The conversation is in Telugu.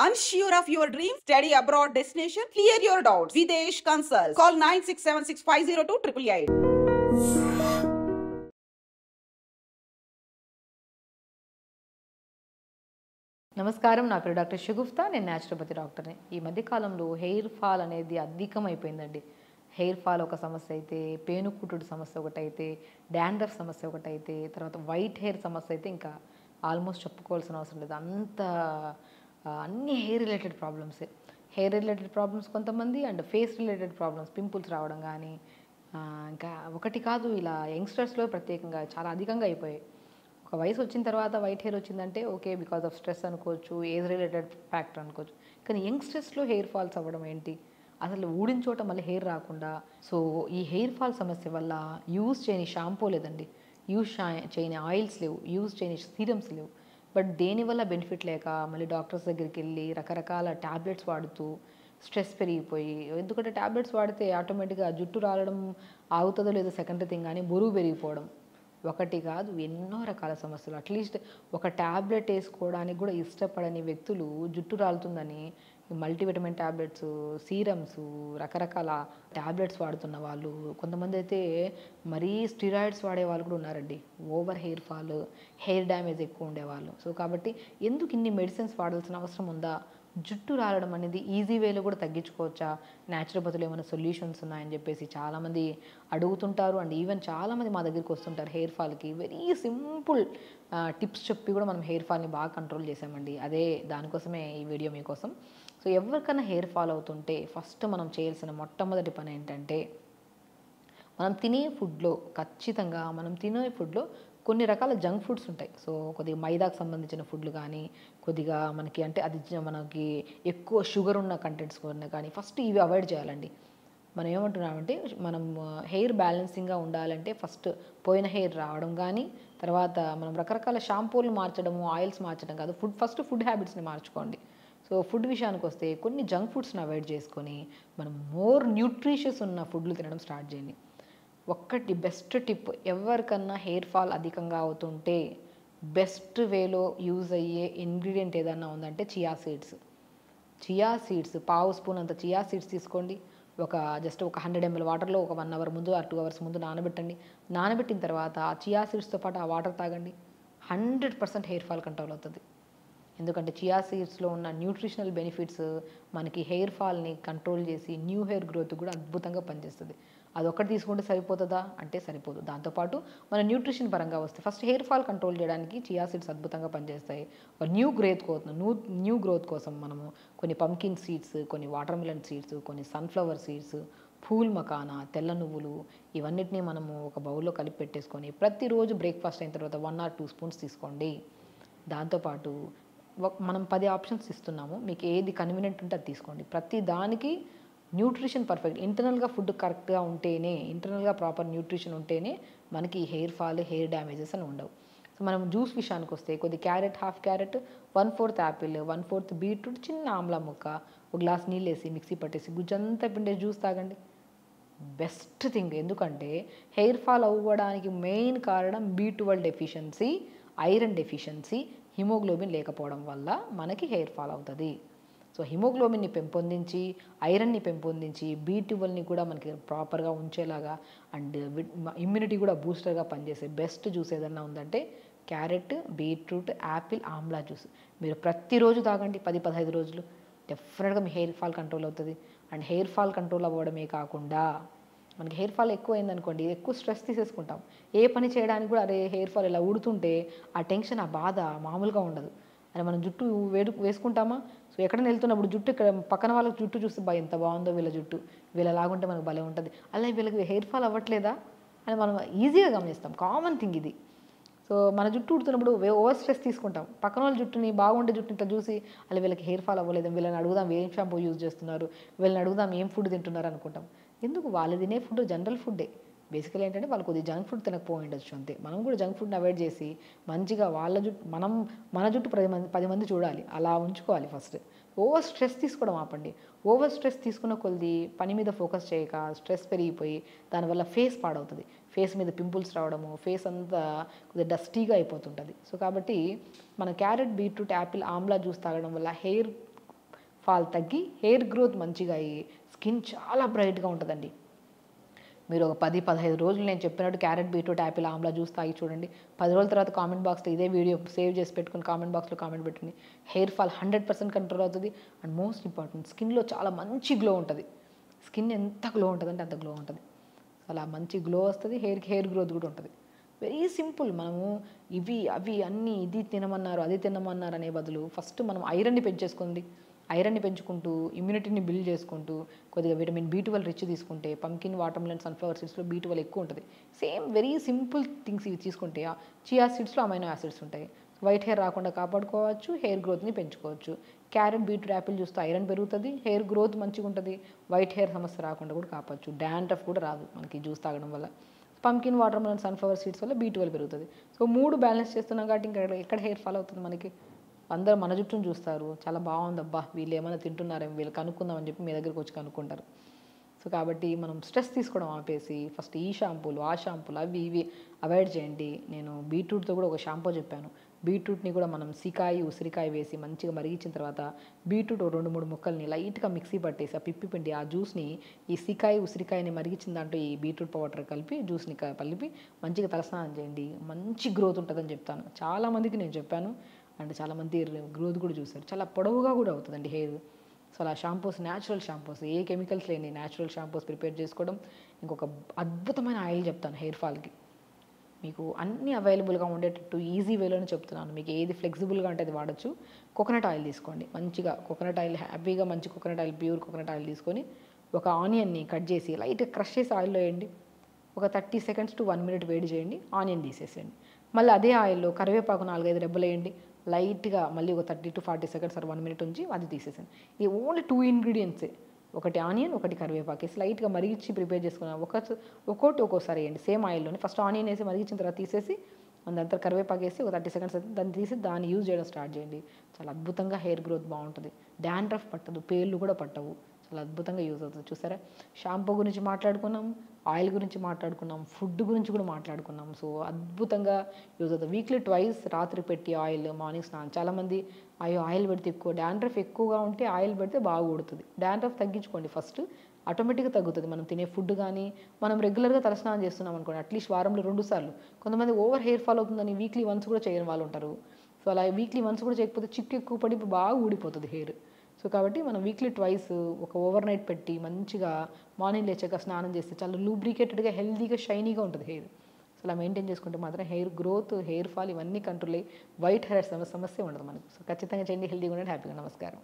Unsure of your dream? Study abroad destination? Clear your doubts. Videsh Consult. Call 9676502888. నమస్కారం, నా పేరు డాక్టర్ షగుఫ్తా. నేను న్యాచురోపతి డాక్టర్ని. ఈ మధ్యకాలంలో హెయిర్ ఫాల్ అనేది అధికమైపోయిందండి. హెయిర్ ఫాల్ ఒక సమస్య అయితే, పేనుకుట్టుడు సమస్య ఒకటైతే, డాండ్రఫ్ సమస్య ఒకటైతే, తర్వాత వైట్ హెయిర్ సమస్య అయితే ఇంకా ఆల్మోస్ట్ చెప్పుకోవాల్సిన అవసరం లేదు. అన్ని హెయిర్ రిలేటెడ్ ప్రాబ్లమ్సే. హెయిర్ రిలేటెడ్ ప్రాబ్లమ్స్ కొంతమంది, and face related problems, pimples రావడం కానీ, ఇంకా ఒకటి కాదు, ఇలా యంగ్స్టర్స్లో ప్రత్యేకంగా చాలా అధికంగా అయిపోయాయి. ఒక వయసు వచ్చిన తర్వాత వైట్ హెయిర్ వచ్చిందంటే ఓకే, బికాజ్ ఆఫ్ స్ట్రెస్ అనుకోవచ్చు, ఏజ్ రిలేటెడ్ ఫ్యాక్టర్ అనుకోవచ్చు. కానీ యంగ్స్టర్స్లో హెయిర్ ఫాల్స్ అవ్వడం ఏంటి? అసలు ఊడిన చోట మళ్ళీ హెయిర్ రాకుండా. సో ఈ హెయిర్ ఫాల్ సమస్య వల్ల యూజ్ చేయని షాంపూ లేదండి, యూజ్ చేయని ఆయిల్స్ లేవు, యూజ్ చేయని సీరమ్స్ లేవు. బట్ దేనివల్ల బెనిఫిట్ లేక మళ్ళీ డాక్టర్స్ దగ్గరికి వెళ్ళి రకరకాల ట్యాబ్లెట్స్ వాడుతూ స్ట్రెస్ పెరిగిపోయి, ఎందుకంటే ట్యాబ్లెట్స్ వాడితే ఆటోమేటిక్గా జుట్టు రాలడం ఆగుతుందో లేదో సెకండరీ థింగ్, కానీ బరువు పెరిగిపోవడం ఒకటి కాదు, ఎన్నో రకాల సమస్యలు. అట్లీస్ట్ ఒక ట్యాబ్లెట్ వేసుకోవడానికి కూడా ఇష్టపడని వ్యక్తులు జుట్టు రాలుతుందని మల్టీవిటమిన్ ట్యాబ్లెట్స్, సీరమ్స్, రకరకాల ట్యాబ్లెట్స్ వాడుతున్న వాళ్ళు, కొంతమంది అయితే మరీ స్టిరాయిడ్స్ వాడే వాళ్ళు కూడా ఉన్నారండి. Over hair fall, hair damage ఎక్కువ ఉండేవాళ్ళు. సో కాబట్టి ఎందుకు ఇన్ని మెడిసిన్స్ వాడాల్సిన అవసరం ఉందా? జుట్టు రాలడం అనేది ఈజీ వేలో కూడా తగ్గించుకోవచ్చా? న్యాచురోపతిలో ఏమైనా సొల్యూషన్స్ ఉన్నాయని చెప్పేసి చాలామంది అడుగుతుంటారు. అండ్ ఈవెన్ చాలామంది మా దగ్గరికి వస్తుంటారు హెయిర్ ఫాల్కి. వెరీ సింపుల్ టిప్స్ చెప్పి కూడా మనం హెయిర్ ఫాల్ని బాగా కంట్రోల్ చేసామండి. అదే దానికోసమే ఈ వీడియో మీకోసం. సో ఎవరికైనా హెయిర్ ఫాల్ అవుతుంటే ఫస్ట్ మనం చేయాల్సిన మొట్టమొదటి పని ఏంటంటే, మనం తినే ఫుడ్లో ఖచ్చితంగా కొన్ని రకాల జంక్ ఫుడ్స్ ఉంటాయి. సో కొద్దిగా మైదాకు సంబంధించిన ఫుడ్లు కానీ, కొద్దిగా మనకి అంటే మనకి ఎక్కువ షుగర్ ఉన్న కంటెంట్స్ కానీ ఫస్ట్ ఇవి అవాయిడ్ చేయాలండి. మనం ఏమంటున్నామంటే, మనం హెయిర్ బ్యాలెన్సింగ్గా ఉండాలంటే ఫస్ట్ పోయిన హెయిర్ రావడం కానీ, తర్వాత మనం రకరకాల షాంపూలు మార్చడము, ఆయిల్స్ మార్చడం కాదు, ఫస్ట్ ఫుడ్ హ్యాబిట్స్ని మార్చుకోండి. సో ఫుడ్ విషయానికి వస్తే కొన్ని జంక్ ఫుడ్స్ని అవాయిడ్ చేసుకొని మనం మోర్ న్యూట్రిషియస్ ఉన్న ఫుడ్లు తినడం స్టార్ట్ చేయండి. ఒక్కటి బెస్ట్ టిప్, ఎవరికన్నా హెయిర్ ఫాల్ అధికంగా అవుతుంటే బెస్ట్ వేలో యూజ్ అయ్యే ఇంగ్రీడియంట్ ఏదన్నా ఉందంటే చియా సీడ్స్. పావు స్పూన్ అంత చియా సీడ్స్ తీసుకోండి. జస్ట్ ఒక 100 ml వాటర్లో ఒక 1 hour ముందు 2 hours ముందు నానబెట్టండి. నానబెట్టిన తర్వాత ఆ చియా సీడ్స్తో పాటు ఆ వాటర్ తాగండి. 100% హెయిర్ ఫాల్ కంట్రోల్ అవుతుంది. ఎందుకంటే చియా సీడ్స్లో ఉన్న న్యూట్రిషనల్ బెనిఫిట్స్ మనకి హెయిర్ ఫాల్ని కంట్రోల్ చేసి న్యూ హెయిర్ గ్రోత్ కూడా అద్భుతంగా పనిచేస్తుంది. అదొక్కటి తీసుకుంటే సరిపోతుందా అంటే సరిపోదు. దాంతోపాటు మన న్యూట్రిషన్ పరంగా వస్తే ఫస్ట్ హెయిర్ ఫాల్ కంట్రోల్ చేయడానికి చియా సీడ్స్ అద్భుతంగా పనిచేస్తాయి. న్యూ గ్రోత్ కోసం మనము కొన్ని పంకిన్ సీడ్స్, కొన్ని వాటర్ మిలన్ సీడ్స్, కొన్ని సన్ఫ్లవర్ సీడ్స్, ఫూల్ మకానా, తెల్ల నువ్వులు, ఇవన్నిటిని మనము ఒక బౌల్లో కలిపి పెట్టేసుకొని ప్రతిరోజు బ్రేక్ఫాస్ట్ అయిన తర్వాత 1 or 2 spoons తీసుకోండి. దాంతోపాటు మనం 10 ఆప్షన్స్ ఇస్తున్నాము, మీకు ఏది కన్వీనియంట్ ఉంటే అది తీసుకోండి. ప్రతి దానికి న్యూట్రిషన్ పర్ఫెక్ట్, ఇంటర్నల్గా ఫుడ్ కరెక్ట్గా ఉంటేనే, ఇంటర్నల్గా ప్రాపర్ న్యూట్రిషన్ ఉంటేనే మనకి హెయిర్ ఫాల్, హెయిర్ డ్యామేజెస్ అని ఉండవు. సో మనం జ్యూస్ విషయానికి వస్తే కొద్ది carrot, half carrot, 1/4 Apple, 1/4 beetroot, చిన్న ఆమ్లా ముక్క, ఒక గ్లాస్ నీళ్ళు వేసి మిక్సీ పట్టేసి గుజ్జంతా పిండే జ్యూస్ తాగండి. Best thing. ఎందుకంటే హెయిర్ ఫాల్ అవ్వడానికి మెయిన్ కారణం B12 deficiency, iron deficiency, haemoglobin లేకపోవడం వల్ల మనకి హెయిర్ ఫాల్ అవుతుంది. సో హిమోగ్లోబిన్ని పెంపొందించి, ఐరన్ని పెంపొందించి, B12ని కూడా మనకి ప్రాపర్గా ఉంచేలాగా, అండ్ ఇమ్యూనిటీ కూడా బూస్టర్గా పనిచేసే బెస్ట్ జ్యూస్ ఏదన్నా ఉందంటే carrot, beetroot, Apple, Amla juice. మీరు ప్రతిరోజు తాగండి 10-15 రోజులు. డెఫినెట్గా మీ హెయిర్ ఫాల్ కంట్రోల్ అవుతుంది. అండ్ హెయిర్ ఫాల్ కంట్రోల్ అవ్వడమే కాకుండా, మనకి హెయిర్ ఫాల్ ఎక్కువ అయిందనుకోండి, ఎక్కువ స్ట్రెస్ తీసేసుకుంటాం. ఏ పని చేయడానికి కూడా అరే హెయిర్ ఫాల్ ఇలా ఊడుతుంటే ఆ టెన్షన్, ఆ బాధ మామూలుగా ఉండదు. అరే మనం జుట్టు వేసుకుంటామా? సో ఎక్కడైనా వెళ్తున్నప్పుడు జుట్టు, ఇక్కడ పక్కన వాళ్ళకి జుట్టు చూస్తే ఎంత బాగుందో వీళ్ళ జుట్టు, వీళ్ళలాగుంటే మనకు భలే ఉంటుంది, అలా వీళ్ళకి హెయిర్ ఫాల్ అవ్వట్లేదా అని మనం ఈజీగా గమనిస్తాం. కామన్ థింగ్ ఇది. సో మన జుట్టు ఉడుతున్నప్పుడు ఓవర్ స్ట్రెస్ తీసుకుంటాం. పక్కన వాళ్ళ జుట్టుని, బాగుండే జుట్టుని ఇట్లా చూసి అలా వీళ్ళకి హెయిర్ ఫాల్ అవ్వలేదు, వీళ్ళని అడుగుదాం ఏం షాంపూ యూజ్ చేస్తున్నారు, వీళ్ళని అడుగుదాం ఏం ఫుడ్ తింటున్నారు అనుకుంటాం. ఎందుకు? వాళ్ళు తినే ఫుడ్ జనరల్ ఫుడ్డే. బేసికలీ ఏంటంటే వాళ్ళు కొద్దిగా జంక్ ఫుడ్ తినకపోయి ఉండొచ్చు అంతే. మనం కూడా జంక్ ఫుడ్ని అవాయిడ్ చేసి మంచిగా వాళ్ళ జుట్టు, మన జుట్టు 10 మంది చూడాలి, అలా ఉంచుకోవాలి ఫస్ట్. ఓవర్ స్ట్రెస్ తీసుకోవడం ఆపండి. ఓవర్ స్ట్రెస్ తీసుకున్న కొద్ది పని మీద ఫోకస్ చేయక స్ట్రెస్ పెరిగిపోయి దానివల్ల ఫేస్ పాడవుతుంది. ఫేస్ మీద పింపుల్స్ రావడము, ఫేస్ అంతా కొద్దిగా డస్టీగా అయిపోతుంటుంది. సో కాబట్టి మన carrot, beetroot, Apple, Amla juice తాగడం వల్ల హెయిర్ ఫాల్ తగ్గి హెయిర్ గ్రోత్ మంచిగా అయ్యి స్కిన్ చాలా బ్రైట్గా ఉంటుందండి. మీరు ఒక 10-15 రోజులు నేను చెప్పినట్టు carrot, beetroot, Apple, Amla juice తాగి చూడండి. 10 రోజుల తర్వాత కామెంట్ బాక్స్లో ఇదే వీడియో సేవ్ చేసి పెట్టుకుని కామెంట్ బాక్స్లో కామెంట్ పెట్టండి. హెయిర్ ఫాల్ 100% కంట్రోల్ అవుతుంది. అండ్ మోస్ట్ ఇంపార్టెంట్, స్కిన్లో చాలా మంచి గ్లో ఉంటుంది. స్కిన్ ఎంత గ్లో ఉంటుందంటే అంత గ్లో ఉంటుంది. అలా మంచి గ్లో వస్తుంది. హెయిర్ గ్రోత్ కూడా ఉంటుంది. Very simple. మనము ఇవి అవి అన్నీ ఇది తినమన్నారు అది తినమన్నారు అనే బదులు ఫస్ట్ మనం ఐరన్ని పెంచేసుకుంది. ఐరన్ని పెంచుకుంటూ ఇమ్యూనిటీని బిల్డ్ చేసుకుంటూ కొద్దిగా విటమిన్ B12 రిచ్ తీసుకుంటే పంకిన్, వాటర్మెలన్, సన్ఫ్లవర్ సీడ్స్లో B12 ఎక్కువ ఉంటుంది. సేమ్ వెరీ సింపుల్ థింగ్స్ ఇవి తీసుకుంటే చియా సీడ్స్లో అమైనో యాసిడ్స్ ఉంటాయి. వైట్ హెయిర్ రాకుండా కాపాడుకోవచ్చు, హెయిర్ గ్రోత్ని పెంచుకోవచ్చు. క్యారెట్, బీట్రూట్, యాపిల్ చూస్తే ఐరన్ పెరుగుతుంది, హెయిర్ గ్రోత్ మంచిగా ఉంటుంది. వైట్ హెయిర్ సమస్య రాకుండా కూడా కాపాడచ్చు. డాండ్రఫ్ కూడా రాదు మనకి జ్యూస్ తాగడం వల్ల. పంకిన్, వాటర్మెలన్, సన్ఫ్లవర్ సీడ్స్ వల్ల B12 పెరుగుతుంది. సో 3 బ్యాలెన్స్ చేస్తున్నాం కాబట్టి ఇంకా ఎక్కడ హెయిర్ ఫాల్ అవుతుంది మనకి. అందరూ మన చుట్టూను చూస్తారు, చాలా బాగుంది అబ్బా వీళ్ళు ఏమైనా తింటున్నారేమో వీళ్ళు కనుక్కుందామని చెప్పి మీ దగ్గరికి వచ్చి కనుక్కుంటారు. సో కాబట్టి మనం స్ట్రెస్ తీసుకోవడం ఆపేసి ఫస్ట్ ఈ షాంపూలు ఆ షాంపూలు అవి ఇవి అవాయిడ్ చేయండి. నేను బీట్రూట్తో కూడా ఒక షాంపూ చెప్పాను. బీట్రూట్ని కూడా మనం ఉసిరికాయ వేసి మంచిగా మరిగించిన తర్వాత బీట్రూట్ 2-3 ముక్కల్ని లైట్గా మిక్సీ పట్టేసి ఆ పిప్పి పిండి ఆ జ్యూస్ని ఈ ఉసిరికాయని మరిగించిన దాంట్లో ఈ బీట్రూట్ పౌడర్ కలిపి జ్యూస్ని కలిపి మంచిగా తలస్నానం చేయండి. మంచి గ్రోత్ ఉంటుందని చెప్తాను. చాలామందికి నేను చెప్పాను అండ్ చాలామంది గ్రోత్ కూడా చూశారు. చాలా పొడవుగా కూడా అవుతుందండి హెయిర్. సో అలా షాంపూస్, న్యాచురల్ షాంపూస్, ఏ కెమికల్స్ లేని న్యాచురల్ షాంపూస్ ప్రిపేర్ చేసుకోవడం. ఇంకొక అద్భుతమైన ఆయిల్ చెప్తాను హెయిర్ ఫాల్కి. మీకు అన్నీ అవైలబుల్గా ఉండేటట్టు ఈజీ వేలోనే చెప్తున్నాను. మీకు ఏది ఫ్లెక్సిబుల్గా అంటే అది వాడచ్చు. కోకోనట్ ఆయిల్ తీసుకోండి. మంచిగా కోకోనట్ ఆయిల్, హ్యాపీగా మంచి coconut oil, pure coconut oil తీసుకొని ఒక ఆనియన్ని కట్ చేసి లైట్గా క్రష్ చేసి ఆయిల్లో వేయండి. ఒక 30 seconds to 1 minute వేడి చేయండి. ఆనియన్ తీసేసేయండి. మళ్ళీ అదే ఆయిల్లో కరివేపాకు 4-5 రెబ్బలు వేయండి. లైట్గా మళ్ళీ ఒక 30 to 40 seconds or 1 minute ఉంచి అది తీసేసాను. ఈ ఓన్లీ 2 ఇంగ్రీడియంట్సే. ఒకటి ఆనియన్, ఒకటి కరివేపాకు వేసి లైట్గా మరిగించి ప్రిపేర్ చేసుకున్నాను. ఒక్కోసారి వేయండి సేమ్ ఆయిల్లోనే. ఫస్ట్ ఆనియన్ వేసి మరిగించిన తర్వాత తీసేసి దాని కరివేపాకు వేసి ఒక 30 seconds దాన్ని తీసి దాన్ని యూజ్ చేయడం స్టార్ట్ చేయండి. చాలా అద్భుతంగా హెయిర్ గ్రోత్ బాగుంటుంది. డాండ్రఫ్ పట్టదు, పేర్లు కూడా పట్టవు. చాలా అద్భుతంగా యూజ్ అవుతుంది. చూసారా, షాంపూ గురించి మాట్లాడుకున్నాం, ఆయిల్ గురించి మాట్లాడుకున్నాం, ఫుడ్ గురించి కూడా మాట్లాడుకున్నాం. సో అద్భుతంగా యూజ్ అవుతుంది. వీక్లీ 2 రాత్రి పెట్టి ఆయిల్, మార్నింగ్ స్నానం. చాలామంది అయ్యో ఆయిల్ పెడితే ఎక్కువ డాండ్రఫ్ ఎక్కువగా ఉంటే ఆయిల్ పెడితే బాగా ఉడుతుంది. డాండ్రఫ్ తగ్గించుకోండి ఫస్ట్, ఆటోమేటిక్గా తగ్గుతుంది. మనం తినే ఫుడ్ కానీ మనం రెగ్యులర్గా తలస్నానం చేస్తున్నాం అనుకోండి, అట్లీస్ట్ వారంలో 2 సార్లు. కొంతమంది ఓవర్ హెయిర్ ఫాల్ అవుతుందని వీక్లీ వన్స్ కూడా చేయని వాళ్ళు ఉంటారు. సో అలా వీక్లీ వన్స్ కూడా చేయకపోతే చిక్కు ఎక్కువ పడి బాగా ఊడిపోతుంది హెయిర్. సో కాబట్టి మనం వీక్లీ 2 ఒక ఓవర్ నైట్ పెట్టి మంచిగా మార్నింగ్ లేచాక స్నానం చేస్తే చాలా లూబ్రికేటెడ్గా, హెల్దీగా, షైనీగా ఉంటుంది హెయిర్. సో అలా మెయింటైన్ చేసుకుంటే మాత్రం హెయిర్ గ్రోత్, హెయిర్ ఫాల్ ఇవన్నీ కంట్రోల్ అయ్యి వైట్ హెయిర్ సమస్య ఉండదు మనకు. సో ఖచ్చితంగా చేయండి. హెల్దీగా ఉండండి. హ్యాపీగా. నమస్కారం.